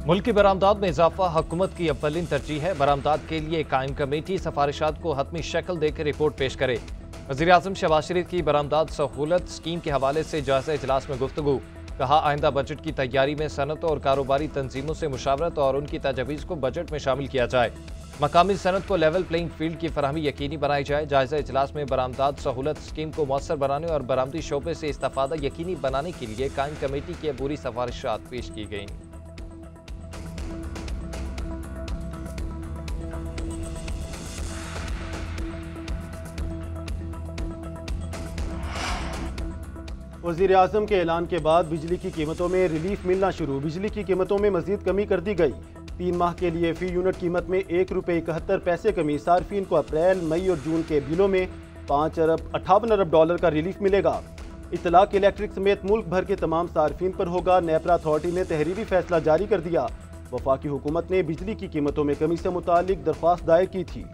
मुल्क की बरामदात में इजाफा हुकूमत की अव्वलीन तरजीह है। बरामदात के लिए कायम कमेटी सिफारिशात को हतमी शक्ल देकर रिपोर्ट पेश करे। वज़ीर आज़म शहबाज शरीफ की बरामदात सहूलत स्कीम के हवाले से जायजा इजलास में गुफ्तगू। कहा, आइंदा बजट की तैयारी में सनत और कारोबारी तंजीमों से मुशावरत और उनकी तजवीज़ को बजट में शामिल किया जाए। मकामी सनत को लेवल प्लेइंग फील्ड की फराहमी यकीनी बनाई जाए। जायजा इजलास में बरामदात सहूलत स्कीम को मौसर बनाने और बरामदी शोबे से इस्तेफादा यकीनी बनाने के लिए कायम कमेटी की अबूरी सिफारिशात पेश की गईं। वज़ीर आज़म के ऐलान के बाद बिजली की कीमतों में रिलीफ मिलना शुरू। बिजली की कीमतों में मजीद कमी कर दी गई। 3 माह के लिए फी यूनिट कीमत में ₹1.71 कमी। सार्फिन को अप्रैल, मई और जून के बिलों में $5.58 अरब का रिलीफ मिलेगा। इतलाक इलेक्ट्रिक समेत मुल्क भर के तमाम सार्फिन पर होगा। नेपरा अथॉरिटी ने तहरीरी फैसला जारी कर दिया। वफाकी हुकूमत ने बिजली की कीमतों में कमी से मुतालिक दरख्वास्त दायर की थी।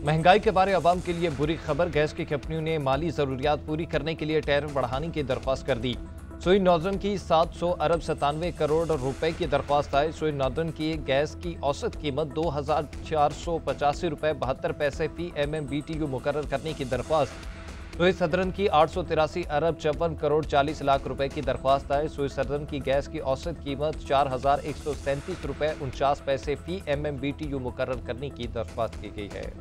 महंगाई के बारे अवाम के लिए बुरी खबर। गैस की कंपनियों ने माली जरूरियात पूरी करने के लिए टैरिफ बढ़ाने की दरख्वास्त कर दी। सुई नॉर्दर्न की 700 अरब 97 करोड़ रुपए की दरख्वास्त आई। सुई नॉर्दर्न की गैस की औसत कीमत ₹2,485.72 फी MMBTU मुकर्रर करने की दरख्वास्त। सुई सदर्न की 883 अरब 54 करोड़ 40 लाख रुपए की दरख्वास्त आई। सुई सदर्न की गैस की औसत कीमत ₹4,137.49 फी MMBTU मुकर्रर करने की दरख्वास्त की गई है।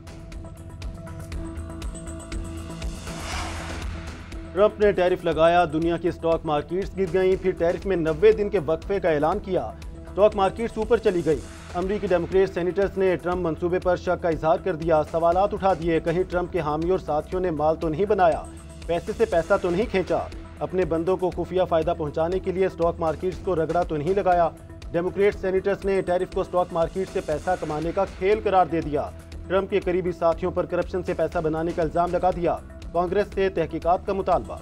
ट्रंप ने टैरिफ लगाया, दुनिया की स्टॉक मार्केट्स गिर गईं। फिर टैरिफ में 90 दिन के वक्फे का ऐलान किया। स्टॉक मार्केट्स ऊपर चली गई। अमरीकी डेमोक्रेट सेनेटर्स ने ट्रंप मंसूबे पर शक का इजहार कर दिया। सवालात उठा दिए, कहीं ट्रंप के हामी और साथियों ने माल तो नहीं बनाया, पैसे से पैसा तो नहीं खींचा, अपने बंदों को खुफिया फायदा पहुंचाने के लिए स्टॉक मार्केट्स को रगड़ा तो नहीं लगाया। डेमोक्रेट सेनेटर्स ने टैरिफ को स्टॉक मार्केट से पैसा कमाने का खेल करार दे दिया। ट्रंप के करीबी साथियों पर करप्शन से पैसा बनाने का इल्जाम लगा दिया। कांग्रेस से तहकीकात का मुतालबा।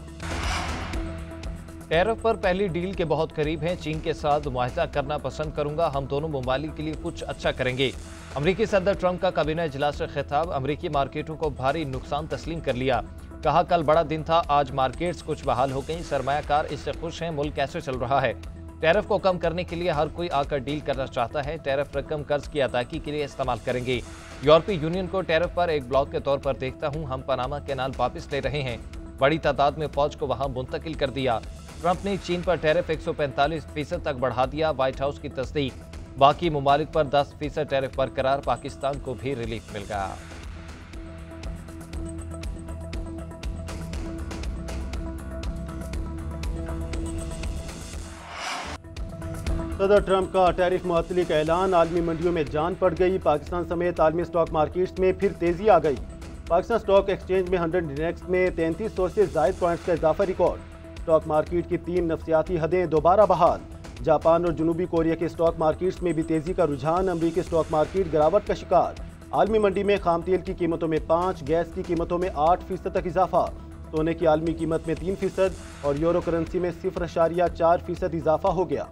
टैरिफ पर पहली डील के बहुत करीब हैं। चीन के साथ मुआहदा करना पसंद करूंगा, हम दोनों ममालिक के लिए कुछ अच्छा करेंगे। अमरीकी सदर ट्रंप का काबीना इजलास से खिताब। अमरीकी मार्केटों को भारी नुकसान तस्लीम कर लिया। कहा, कल बड़ा दिन था, आज मार्केट्स कुछ बहाल हो गई। सरमायाकार इससे खुश हैं। मुल्क कैसे चल रहा है? टैरिफ को कम करने के लिए हर कोई आकर डील करना चाहता है। टैरिफ रकम कर्ज की अदायगी के लिए इस्तेमाल करेंगे। यूरोपीय यूनियन को टैरिफ पर एक ब्लॉक के तौर पर देखता हूं। हम पनामा कैनाल वापस ले रहे हैं। बड़ी तादाद में फौज को वहां मुंतकिल कर दिया। ट्रंप ने चीन पर टैरिफ 145% तक बढ़ा दिया। व्हाइट हाउस की तस्दीक। बाकी ममालिक पर 10% टैरिफ बरकरार। पाकिस्तान को भी रिलीफ मिल गया। सदर ट्रंप का टैरिफ मुअत्तली का ऐलान। आलमी मंडियों में जान पड़ गई। पाकिस्तान समेत आलमी स्टॉक मार्केट्स में फिर तेजी आ गई। पाकिस्तान स्टॉक एक्सचेंज में 100 इंडेक्स में 3300 से ज़ायद पॉइंट्स का इजाफा रिकॉर्ड। स्टॉक मार्केट की 3 नफ्सियाती हदें दोबारा बहाल। जापान और जनूबी कोरिया के स्टॉक मार्केट्स में भी तेजी का रुझान। अमरीकी स्टॉक मार्केट गिरावट का शिकार। आलमी मंडी में खाम तेल की कीमतों में 5, गैस की कीमतों में 8% तक इजाफा। सोने की आलमी कीमत में 3% और यूरो करेंसी में 0.4% इजाफा हो गया।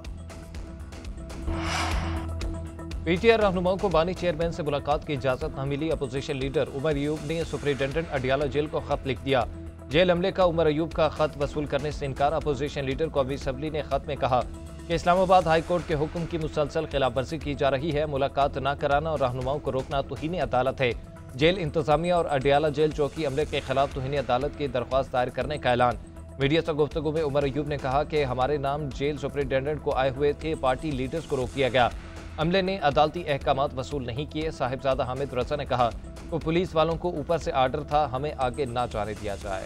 पीटीआई रहनुमाओं को बानी चेयरमैन से मुलाकात की इजाजत न मिली। अपोजिशन लीडर उमर अयूब ने सुप्रिंटेंडेंट अडियाला जेल को खत लिख दिया। जेल अमले का उमर अयूब का खत वसूल करने से इनकार। अपोजिशन लीडर कौमी असम्बली ने खत में कहा कि इस्लामाबाद हाई कोर्ट के हुक्म की मुसलसल खिलाफवर्जी की जा रही है। मुलाकात न कराना और रहनुमाओं को रोकना तौहीन अदालत है। जेल इंतजामिया और अडियाला जेल चौकी अमले के खिलाफ तौहीन अदालत की दरख्वास्त दायर करने का ऐलान। मीडिया से गुफ्तगू में उमर अयूब ने कहा कि हमारे नाम जेल सुप्रिंटेंडेंट को आए हुए थे, पार्टी लीडर्स को रोक दिया गया। अमले ने अदालती अहकामात वसूल नहीं किए। साहिबजादा हामिद रजा ने कहा कि पुलिस वालों को ऊपर से आर्डर था, हमें आगे ना जाने दिया जाए।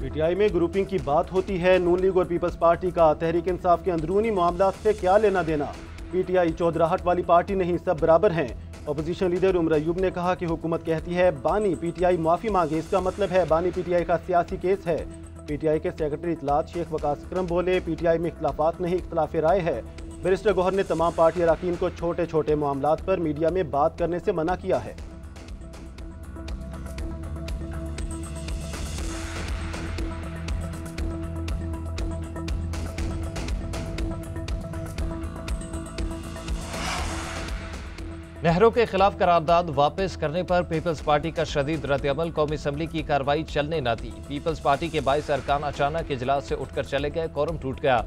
पीटीआई में ग्रुपिंग की बात होती है। नून लीग और पीपल्स पार्टी का तहरीक इंसाफ के अंदरूनी मामला से क्या लेना देना। पीटीआई चौधराहट वाली पार्टी नहीं, सब बराबर हैं। अपोजिशन लीडर उमर अयूब ने कहा कि हुकूमत कहती है बानी पीटीआई माफी मांगे, इसका मतलब है बानी पीटीआई का सियासी केस है। पीटीआई के सेक्रेटरी इतलात शेख वकास अकरम बोले, पीटीआई में इख्तलाफात नहीं, इख्तलाफ राय है। बैरिस्टर गौहर ने तमाम पार्टी अरकान को छोटे छोटे मामलात पर मीडिया में बात करने से मना किया है। नहरों के खिलाफ करारदाद वापस करने पर पीपल्स पार्टी का शदीद रद्दअमल, कौमी असम्बली की कार्रवाई चलने न दी। पीपल्स पार्टी के 22 अरकान अचानक इजलास से उठकर चले गए, कोरम टूट गया।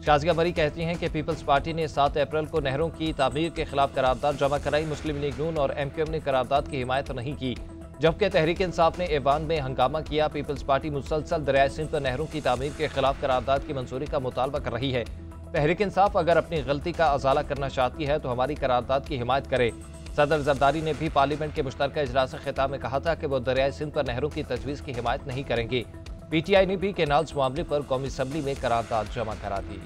शाजिया बरी कहती हैं कि पीपल्स पार्टी ने 7 अप्रैल को नहरों की तामीर के खिलाफ करारदाद जमा कराई। मुस्लिम लीग नून और MQM ने करारदाद की हिमायत नहीं की, जबकि तहरीक इंसाफ ने ऐवान में हंगामा किया। पीपल्स पार्टी मुसलसल दरियाए सिंध पर नहरों की तामीर के खिलाफ करारदाद की मंजूरी का मुतालबा कर रही है। तहरीक इंसाफ अगर अपनी गलती का अजाला करना चाहती है तो हमारी करारदाद की हिमायत करे। सदर जरदारी ने भी पार्लियामेंट के मुश्तरका इजलास खिताब में कहा था कि वो दरियाए सिंध पर नहरों की तजवीज़ की हिमायत नहीं करेंगे। PTI ने भी कैनाल्स मामले पर कौमी असम्बली में करारदाद जमा करा दी।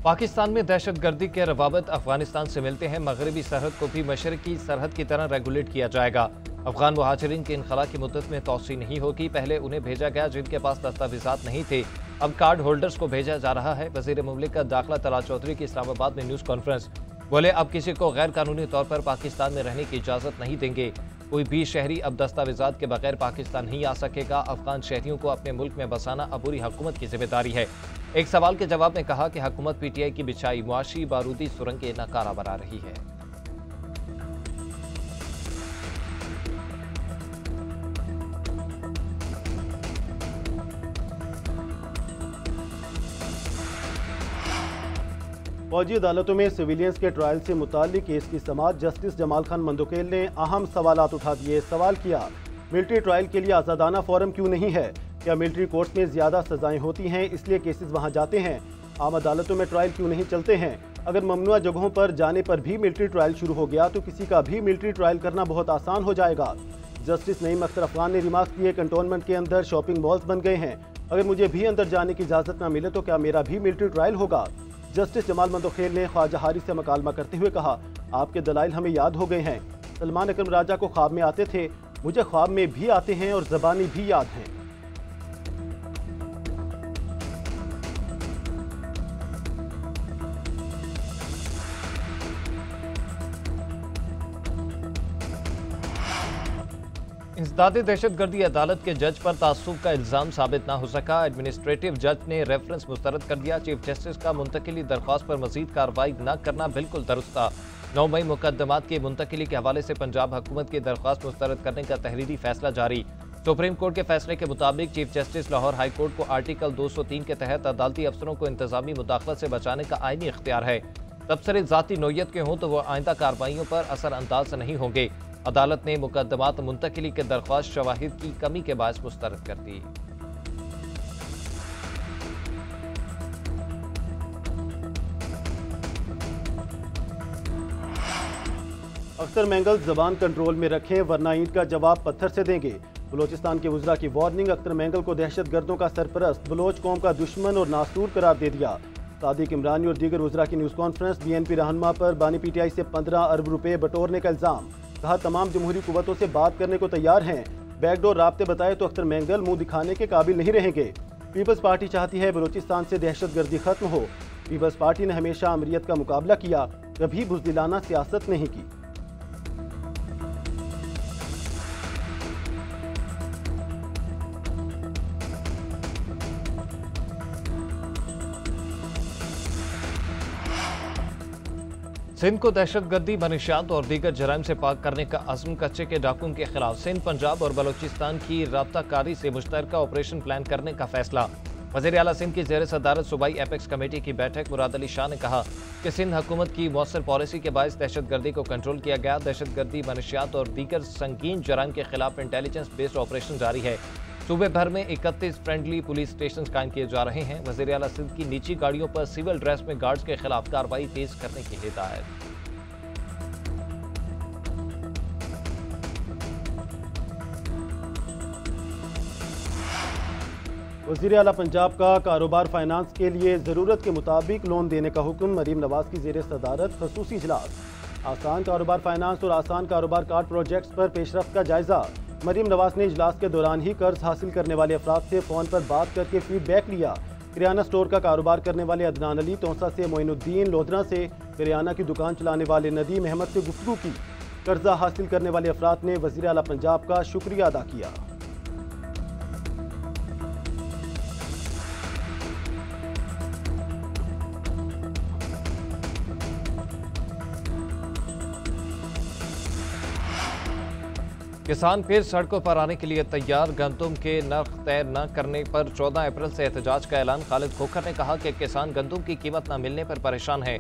पाकिस्तान में दहशतगर्दी के रवाबत अफगानिस्तान से मिलते हैं। मगरबी सरहद को भी मशरकी सरहद की तरह रेगुलेट किया जाएगा। अफगान मुहाजिरीन के इनखला की मुद्दत में तोसी नहीं होगी। पहले उन्हें भेजा गया जिनके पास दस्तावेजात नहीं थे, अब कार्ड होल्डर्स को भेजा जा रहा है। वजीर मुमलिकत दाखिला तलाल चौधरी की इस्लामाबाद में न्यूज़ कॉन्फ्रेंस, बोले अब किसी को गैर कानूनी तौर पर पाकिस्तान में रहने की इजाज़त नहीं देंगे। कोई भी शहरी अब दस्तावेजात के बगैर पाकिस्तान नहीं आ सकेगा। अफगान शहरियों को अपने मुल्क में बसाना अबूरी हुकूमत की जिम्मेदारी है। एक सवाल के जवाब में कहा कि हुकूमत PTI की बिछाई मुआशी बारूदी सुरंगें नाकारा बना रही है। फौजी अदालतों में सिविलियंस के ट्रायल से मुताल्लिक केस की समाअत जस्टिस जमाल खान मंदोकेल ने अहम सवालात उठा दिए। सवाल किया, मिलिट्री ट्रायल के लिए आज़ादाना फोरम क्यों नहीं है? क्या मिलिट्री कोर्ट्स में ज़्यादा सजाएं होती हैं इसलिए केसेस वहां जाते हैं? आम अदालतों में ट्रायल क्यों नहीं चलते हैं? अगर ममनुआ जगहों पर जाने पर भी मिलिट्री ट्रायल शुरू हो गया तो किसी का भी मिलिट्री ट्रायल करना बहुत आसान हो जाएगा। जस्टिस नईम अख्तर अफगान ने रिमार्क किए, कंटोनमेंट के अंदर शॉपिंग मॉल्स बन गए हैं, अगर मुझे भी अंदर जाने की इजाज़त न मिले तो क्या मेरा भी मिलिट्री ट्रायल होगा? जस्टिस जमाल मंदोखेल ने ख्वाजा हारी से मकालमा करते हुए कहा, आपके दलाइल हमें याद हो गए हैं। सलमान अकरम राजा को ख्वाब में आते थे, मुझे ख्वाब में भी आते हैं और ज़बानी भी याद हैं। इंसदादे दहशतगर्दी अदालत के जज पर तासुब का इल्जाम साबित न हो सका। एडमिनिस्ट्रेटिव जज ने रेफरेंस मुस्तरद कर दिया। चीफ जस्टिस का मुंतकिली दरख्वास्त पर मजीद कार्रवाई न करना बिल्कुल दुरुस्त था। 9 मई मुकदमात की मुंतकिली के हवाले से पंजाब हुकूमत की दरख्वास्त मुस्तरद करने का तहरीरी फैसला जारी। सुप्रीम कोर्ट के फैसले के मुताबिक chief justice Lahore high court को आर्टिकल 203 के तहत अदालती अफसरों को इंतजामी मुदाखलत से बचाने का आईनी इख्तियार है। तबसरे ज़ाती नौयत के हों तो वह आइंदा कार्रवाइयों पर असर अंदाज नहीं होंगे। अदालत ने मुकदमात मुंतकिली के दरख्वास्त शवाहिद की कमी के बायस मुस्तरद कर दी। अख्तर मैंगल जबान कंट्रोल में रखें वरना ईंट का जवाब पत्थर से देंगे। बलोचिस्तान के वज़रा की वार्निंग, अख्तर मैंगल को दहशतगर्दों का सरपरस्त, बलोच कौम का दुश्मन और नासूर करार दे दिया। सादिक इमरानी और दीगर वज़रा की न्यूज़ कॉन्फ्रेंस, BNP रहनुमा पर बानी PTI से 15 अरब रुपए बटोरने का इल्ज़ाम, कहा तमाम जमहूरी कुव्वतों से बात करने को तैयार हैं। बैकडोर राब्ते बताए तो अख्तर मैंगल मुंह दिखाने के काबिल नहीं रहेंगे। पीपल्स पार्टी चाहती है बलूचिस्तान से दहशतगर्दी खत्म हो। पीपल्स पार्टी ने हमेशा अमरीत का मुकाबला किया, कभी बुज़दिलाना सियासत नहीं की। सिंध को दहशतगर्दी, मनशियात और दीगर जराइम से पाक करने का अज़्म, कच्चे के डाकुओं के खिलाफ सिंध, पंजाब और बलूचिस्तान की राब्ताकारी से मुश्तरका ऑपरेशन प्लान करने का फैसला। वज़ीर आला सिंध की ज़ेर सदारत सूबाई एपेक्स कमेटी की बैठक, मुराद अली शाह ने कहा कि सिंध हुकूमत की मौसर पॉलिसी के बायस दहशतगर्दी को कंट्रोल किया गया। दहशतगर्दी, मनशियात और दीगर संगीन जराइम के खिलाफ इंटेलिजेंस बेस्ड ऑपरेशन जारी है। सूबे भर में 31 फ्रेंडली पुलिस स्टेशन कायम किए जा रहे हैं। वज़ीर आला सिंध की निजी गाड़ियों पर सिविल ड्रेस में गार्ड्स के खिलाफ कार्रवाई तेज करने की हिदायत। वज़ीर आला पंजाब का कारोबार फाइनेंस के लिए ज़रूरत के मुताबिक लोन देने का हुक्म, मरीम नवाज की ज़ेर सदारत खसूसी इजलास। आसान कारोबार फाइनेंस और आसान कारोबार कार्ड प्रोजेक्ट्स पर पेशरफ्त का जायजा। मरीम नवाज ने इजलास के दौरान ही कर्ज हासिल करने वाले अफराद से फ़ोन पर बात करके फीडबैक लिया। किराना स्टोर का कारोबार करने वाले अदनान अली तौसा से, मोइनुद्दीन लोधरा से किराना की दुकान चलाने वाले नदीम अहमद से गुफ्तगू की। कर्जा हासिल करने वाले अफराद ने वज़ीर आला पंजाब का शुक्रिया अदा किया। किसान फिर सड़कों पर आने के लिए तैयार। गंदुम के नर्ख तय न करने पर 14 अप्रैल से एहतजाज का ऐलान। खालिद खोखर ने कहा कि किसान गंदुम की कीमत न मिलने पर परेशान है।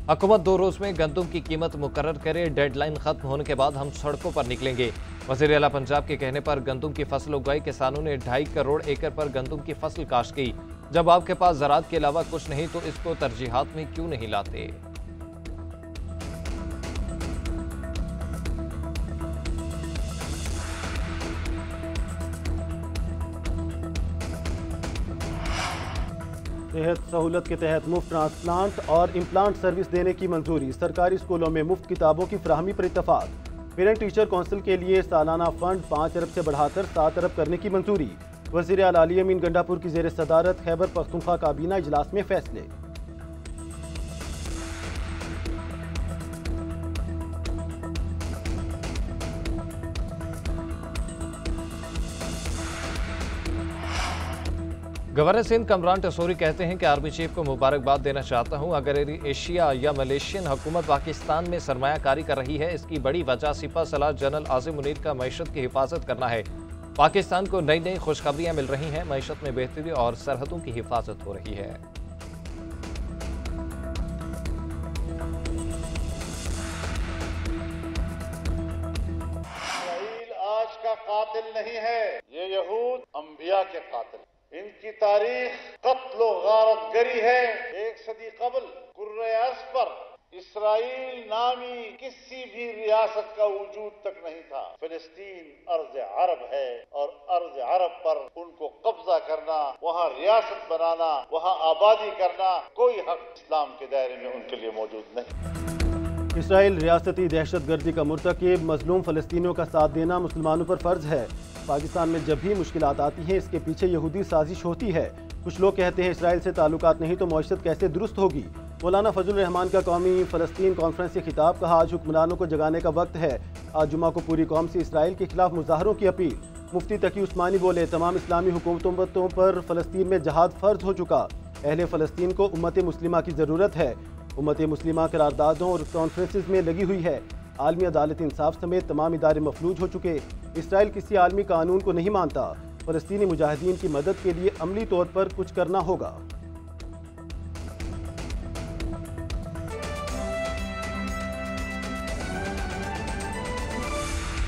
हुकूमत 2 रोज में गंदुम की कीमत मुकर्रर करे। डेडलाइन खत्म होने के बाद हम सड़कों पर निकलेंगे। वज़ीर आला पंजाब के कहने पर गंदुम की फसल उगाई। किसानों ने 2.5 करोड़ एकड़ पर गंदुम की फसल काश्त की। जब आपके पास ज़राअत के अलावा कुछ नहीं तो इसको तरजीहात में क्यों नहीं लाते। सेहत सहूलत के तहत मुफ्त ट्रांसप्लांट और इम्प्लांट सर्विस देने की मंजूरी। सरकारी स्कूलों में मुफ्त किताबों की फराहमी पर इत्तफाक। पेरेंट टीचर काउंसिल के लिए सालाना फंड 5 अरब से बढ़ाकर 7 अरब करने की मंजूरी। वज़ीर आला अली अमीन गंडापुर की ज़ेर सदारत खैबर पख्तूनख्वा काबीना इजलास में फैसले। गवर्नर सिंध कमरान टसोरी कहते हैं कि आर्मी चीफ को मुबारकबाद देना चाहता हूं। अगर एशिया या मलेशियन हुकूमत पाकिस्तान में सरमायाकारी कर रही है, इसकी बड़ी वजह सिपा सलार जनरल आसिम मुनीर का मईशत की हिफाजत करना है। पाकिस्तान को नई नई खुशखबरियां मिल रही हैं, मईशत में बेहतरी और सरहदों की हिफाजत हो रही है। इसराइल आज का कातिल नहीं है, ये यहूद अंबिया के कातिल। इनकी तारीख कत्ल गारतगरी है। 1 सदी कबल कुर्रे अर्ज़ पर इसराइल नामी किसी भी रियासत का वजूद तक नहीं था। फिलिस्तीन अर्ज़ अरब है और अर्ज़ अरब पर उनको कब्जा करना, वहाँ रियासत बनाना, वहाँ आबादी करना, कोई हक इस्लाम के दायरे में उनके लिए मौजूद नहीं। इसराइल रियासती दहशतगर्दी का मुर्तकिब। मजलूम फ़लस्तीनियों का साथ देना मुसलमानों पर फ़र्ज है। पाकिस्तान में जब भी मुश्किलात आती हैं, इसके पीछे यहूदी साजिश होती है। कुछ लोग कहते हैं इसराइल से ताल्लुकात नहीं तो मईशत कैसे दुरुस्त होगी। मौलाना फजल रहमान का कौमी फ़लस्तीन कॉन्फ्रेंस से खिताब। कहा, आज हुक्मरानों को जगाने का वक्त है। आज जुमा को पूरी कौम से इसराइल के खिलाफ मुजाहरों की अपील। मुफ्ती तकी उस्मानी बोले, तमाम इस्लामी हुकूमतों पर फ़लस्तीन में जहाद फ़र्ज हो चुका। अहले फ़लस्तीन को उम्मत मुस्लिमा की ज़रूरत है। उम्मत मुस्लिमा करारदादों और कॉन्फ्रेंसेस में लगी हुई है। आलमी अदालत इंसाफ समेत तमाम इदारे मफलूज हो चुके। इसराइल किसी आलमी कानून को नहीं मानता। फ़लस्तीनी मुजाहिदीन की मदद के लिए अमली तौर पर कुछ करना होगा।